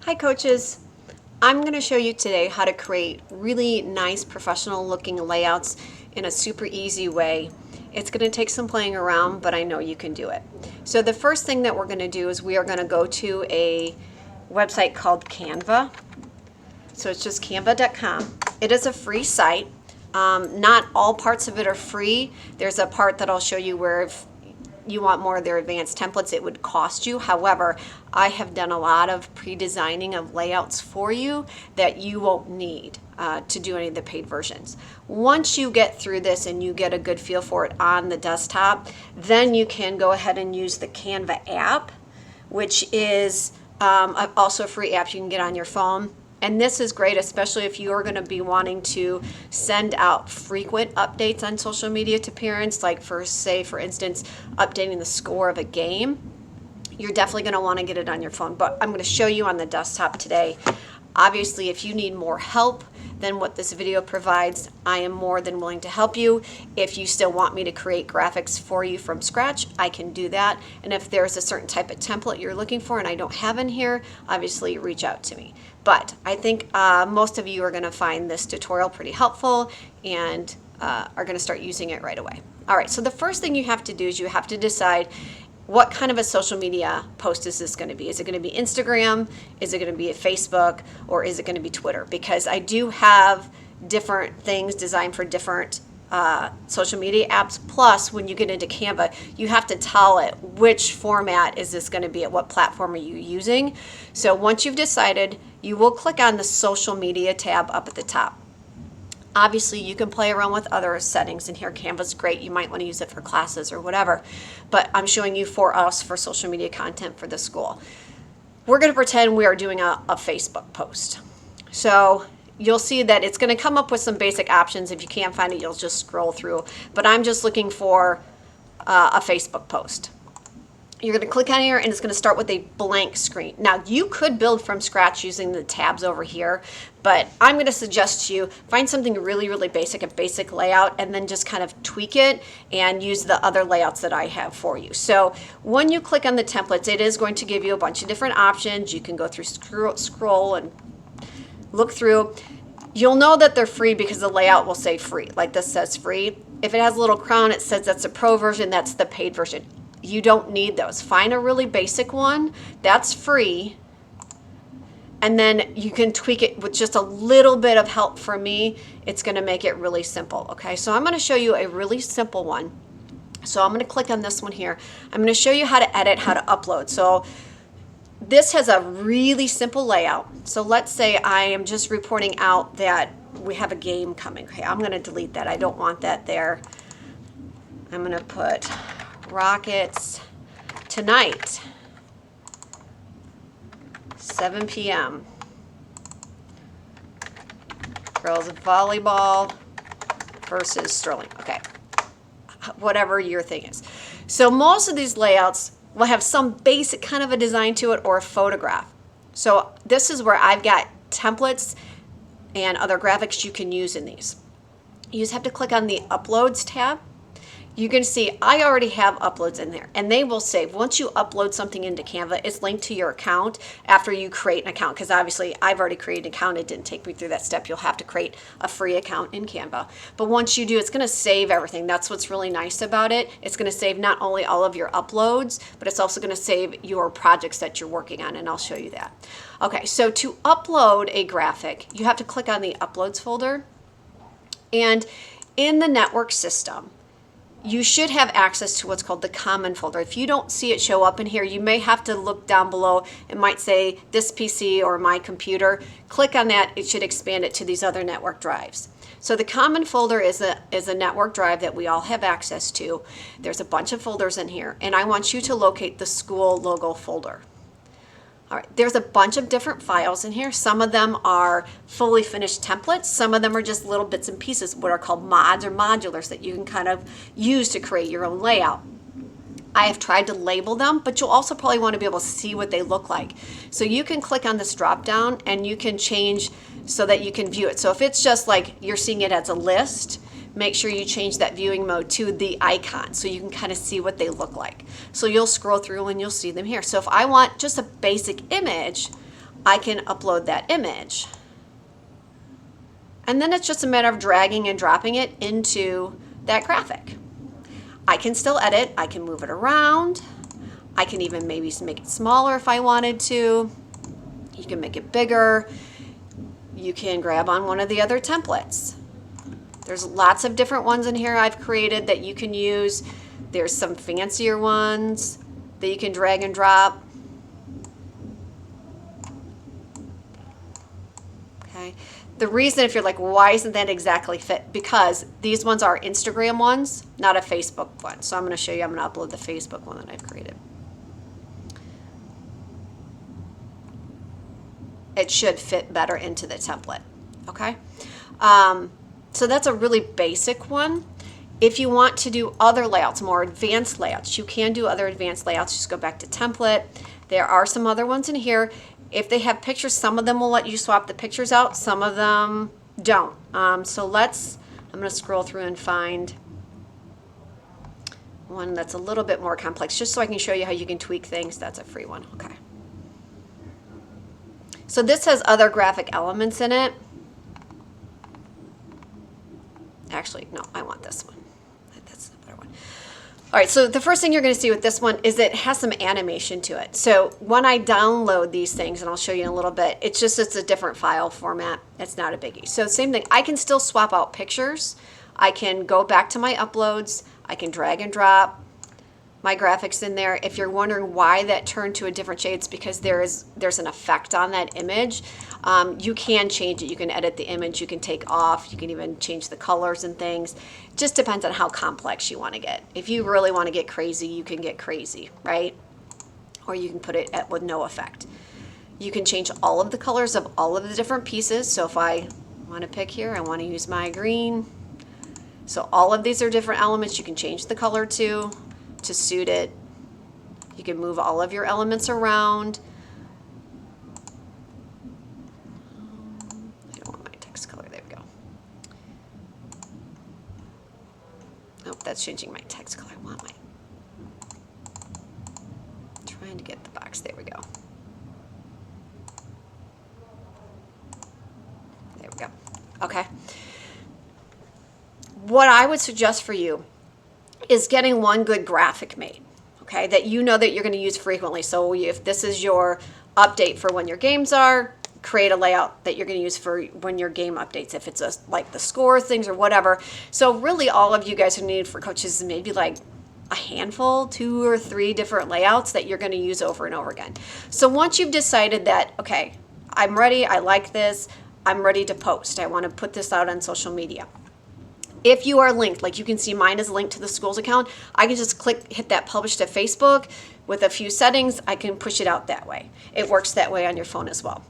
Hi coaches, I'm going to show you today how to create really nice professional looking layouts in a super easy way. It's going to take some playing around, but I know you can do it. So the first thing that we're going to do is we are going to go to a website called Canva. So it's just canva.com. It is a free site. Not all parts of it are free. There's a part that I'll show you where if you want more of their advanced templates, it would cost you. However, I have done a lot of pre-designing of layouts for you that you won't need to do any of the paid versions. Once you get through this and you get a good feel for it on the desktop, then you can go ahead and use the Canva app, which is also a free app you can get on your phone. And this is great, especially if you are going to be wanting to send out frequent updates on social media to parents, like for instance, updating the score of a game. You're definitely going to want to get it on your phone, but I'm going to show you on the desktop today. Obviously, if you need more help than what this video provides, I am more than willing to help you. If you still want me to create graphics for you from scratch, I can do that. And if there's a certain type of template you're looking for and I don't have in here, obviously reach out to me. But I think most of you are going to find this tutorial pretty helpful and are going to start using it right away. All right, so the first thing you have to do is you have to decide what kind of a social media post is this going to be? Is it going to be Instagram? Is it going to be a Facebook? Or is it going to be Twitter? Because I do have different things designed for different social media apps. Plus, when you get into Canva, you have to tell it which format is this going to be at what platform are you using. So once you've decided, you will click on the social media tab up at the top. Obviously, you can play around with other settings in here. Canva's great. You might want to use it for classes or whatever. But I'm showing you for us for social media content for the school. We're going to pretend we are doing a Facebook post. So you'll see that it's going to come up with some basic options. If you can't find it, you'll just scroll through. But I'm just looking for a Facebook post. You're going to click on here and it's going to start with a blank screen. Now you could build from scratch using the tabs over here, but I'm going to suggest you find something really basic, a basic layout, and then just kind of tweak it and use the other layouts that I have for you. So when you click on the templates, it is going to give you a bunch of different options. You can go through scroll and look through. You'll know that they're free because the layout will say free, like this says free. If it has a little crown, it says that's a pro version, that's the paid version. You don't need those. Find a really basic one that's free, and then you can tweak it with just a little bit of help from me. It's going to make it really simple. Okay, so I'm going to show you a really simple one. So I'm going to click on this one here. I'm going to show you how to edit, how to upload. So this has a really simple layout. So let's say I am just reporting out that we have a game coming. Okay, I'm going to delete that. I don't want that there. I'm going to put Rockets tonight, 7 p.m. Girls volleyball versus Sterling. Okay, whatever your thing is. So most of these layouts will have some basic kind of a design to it or a photograph. So this is where I've got templates and other graphics you can use in these. You just have to click on the Uploads tab. You can see I already have uploads in there and they will save. Once you upload something into Canva, it's linked to your account after you create an account, because obviously I've already created an account. It didn't take me through that step. You'll have to create a free account in Canva. But once you do, it's going to save everything. That's what's really nice about it. It's going to save not only all of your uploads, but it's also going to save your projects that you're working on, and I'll show you that. Okay, so to upload a graphic, you have to click on the Uploads folder, and in the network system, you should have access to what's called the common folder. If you don't see it show up in here, you may have to look down below. It might say this PC or my computer. Click on that. It should expand it to these other network drives. So the common folder is a network drive that we all have access to. There's a bunch of folders in here, and I want you to locate the school logo folder. All right, there's a bunch of different files in here. Some of them are fully finished templates. Some of them are just little bits and pieces, what are called mods or modulars that you can kind of use to create your own layout. I have tried to label them, but you'll also probably want to be able to see what they look like. So you can click on this drop down and you can change so that you can view it. So if it's just like you're seeing it as a list, make sure you change that viewing mode to the icon so you can kind of see what they look like. So you'll scroll through and you'll see them here. So if I want just a basic image, I can upload that image. And then it's just a matter of dragging and dropping it into that graphic. I can still edit. I can move it around. I can even maybe make it smaller if I wanted to. You can make it bigger. You can grab on one of the other templates. There's lots of different ones in here I've created that you can use. There's some fancier ones that you can drag and drop. Okay. The reason, if you're like, why isn't that exactly fit? Because these ones are Instagram ones, not a Facebook one. So I'm going to show you, I'm going to upload the Facebook one that I've created. It should fit better into the template. Okay. So that's a really basic one. If you want to do other layouts, more advanced layouts, you can do other advanced layouts. Just go back to template. There are some other ones in here. If they have pictures, some of them will let you swap the pictures out. Some of them don't. So I'm going to scroll through and find one that's a little bit more complex, just so I can show you how you can tweak things. That's a free one. Okay. So this has other graphic elements in it. Actually, no, I want this one. That's the better one. All right, so the first thing you're going to see with this one is it has some animation to it. So when I download these things, and I'll show you in a little bit, it's a different file format. It's not a biggie. So same thing, I can still swap out pictures. I can go back to my uploads. I can drag and drop my graphics in there. If you're wondering why that turned to a different shade, it's because there's an effect on that image. You can change it. You can edit the image. You can take off. You can even change the colors and things. Just depends on how complex you want to get. If you really want to get crazy, you can get crazy, right? Or you can put it with no effect. You can change all of the colors of all of the different pieces. So if I want to pick here, I want to use my green. So all of these are different elements you can change the color to suit it. You can move all of your elements around. I don't want my text color. There we go. Oh, that's changing my text color. I want my... Trying to get the box. There we go. There we go. Okay. What I would suggest for you is getting one good graphic made, okay, that you know that you're going to use frequently. So if this is your update for when your games are, create a layout that you're going to use for when your game updates, if it's like the score things or whatever. So really all of you guys who need for coaches is maybe like a handful, 2 or 3 different layouts that you're going to use over and over again. So once you've decided that, okay, I'm ready, I like this, I'm ready to post, I want to put this out on social media. If you are linked, like you can see mine is linked to the school's account, I can just hit that publish to Facebook with a few settings. I can push it out that way. It works that way on your phone as well.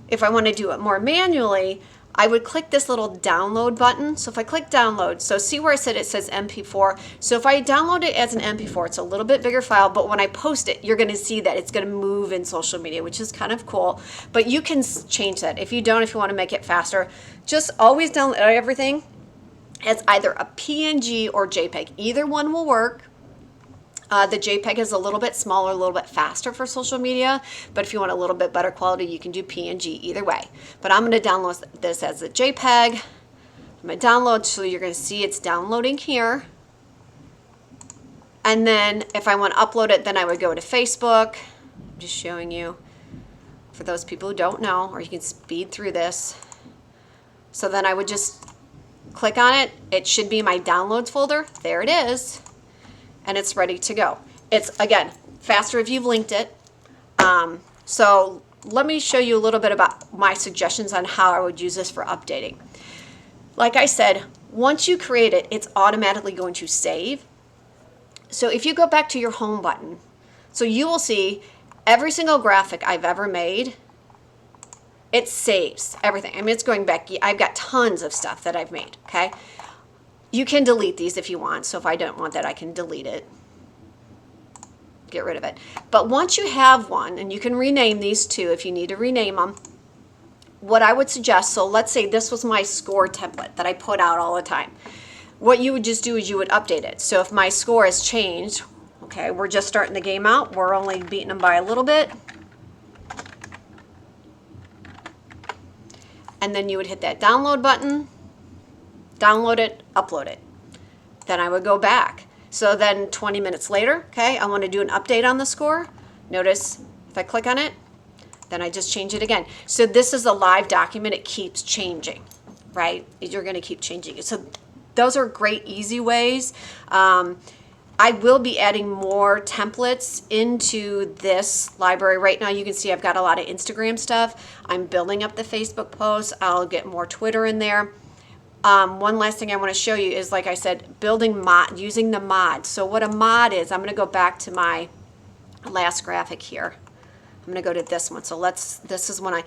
If I want to do it more manually, I would click this little download button. So if I click download, so see where I said it says MP4. So if I download it as an MP4, it's a little bit bigger file, but when I post it, you're going to see that it's going to move in social media, which is kind of cool. But you can change that. If you want to make it faster, just always download everything as either a PNG or JPEG. Either one will work. The JPEG is a little bit smaller, a little bit faster for social media, but if you want a little bit better quality, you can do PNG either way. But I'm going to download this as a JPEG. I'm going to download, so you're going to see it's downloading here. And then if I want to upload it, then I would go to Facebook. I'm just showing you for those people who don't know, or you can speed through this. So then I would just click on it. It should be my downloads folder. There it is. And it's ready to go. It's, again, faster if you've linked it. So let me show you a little bit about my suggestions on how I would use this for updating. Like I said, once you create it, it's automatically going to save. So if you go back to your home button, so you will see every single graphic I've ever made, it saves everything. I mean, it's going back. I've got tons of stuff that I've made, okay? You can delete these if you want. So if I don't want that, I can delete it. Get rid of it. But once you have one, and you can rename these too if you need to rename them, what I would suggest, so let's say this was my score template that I put out all the time. What you would just do is you would update it. So if my score has changed, okay, we're just starting the game out. We're only beating them by a little bit. and then you would hit that download button, download it, upload it. Then I would go back. So then 20 minutes later, okay, I want to do an update on the score. Notice if I click on it, then I just change it again. So this is a live document. It keeps changing, right? You're going to keep changing it. So those are great, easy ways. I will be adding more templates into this library. Right now you can see I've got a lot of Instagram stuff. I'm building up the Facebook posts. I'll get more Twitter in there. One last thing I want to show you is, like I said, building using the mod. So what a mod is, I'm going to go back to my last graphic here. I'm going to go to this one. So this is when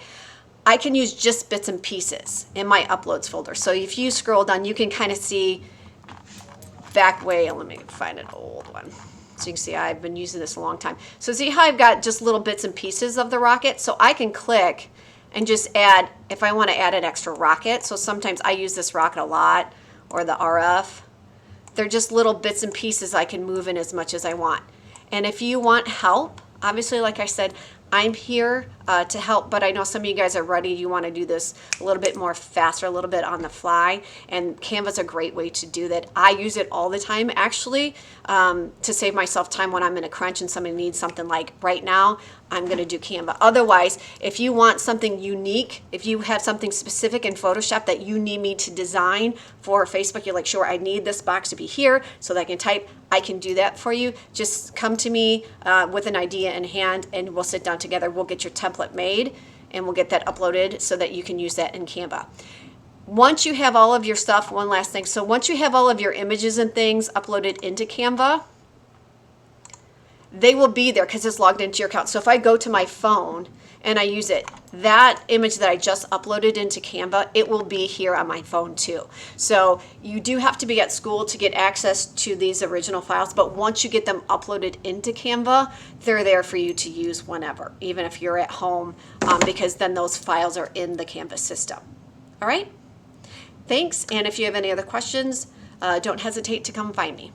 I can use just bits and pieces in my uploads folder. So if you scroll down, you can kind of see back way. Let me find an old one. So you can see I've been using this a long time. So see how I've got just little bits and pieces of the rocket? So I can click and just add, if I want to add an extra rocket. So sometimes I use this rocket a lot, or the RF. They're just little bits and pieces I can move in as much as I want. And if you want help, obviously, like I said, I'm here to help, but I know some of you guys are ready. You want to do this a little bit more faster, a little bit on the fly, and Canva's a great way to do that. I use it all the time, actually, to save myself time when I'm in a crunch and somebody needs something like right now. I'm going to do Canva. Otherwise, if you want something unique, if you have something specific in Photoshop that you need me to design for Facebook, you're like, sure, I need this box to be here so that I can type, I can do that for you. Just come to me with an idea in hand, and we'll sit down together. We'll get your template made, and we'll get that uploaded so that you can use that in Canva. Once you have all of your stuff, one last thing. So once you have all of your images and things uploaded into Canva, they will be there because it's logged into your account. So if I go to my phone and I use it, that image that I just uploaded into Canva, it will be here on my phone too. So you do have to be at school to get access to these original files, but once you get them uploaded into Canva, they're there for you to use whenever, even if you're at home, because then those files are in the Canva system. All right? Thanks, and if you have any other questions, don't hesitate to come find me.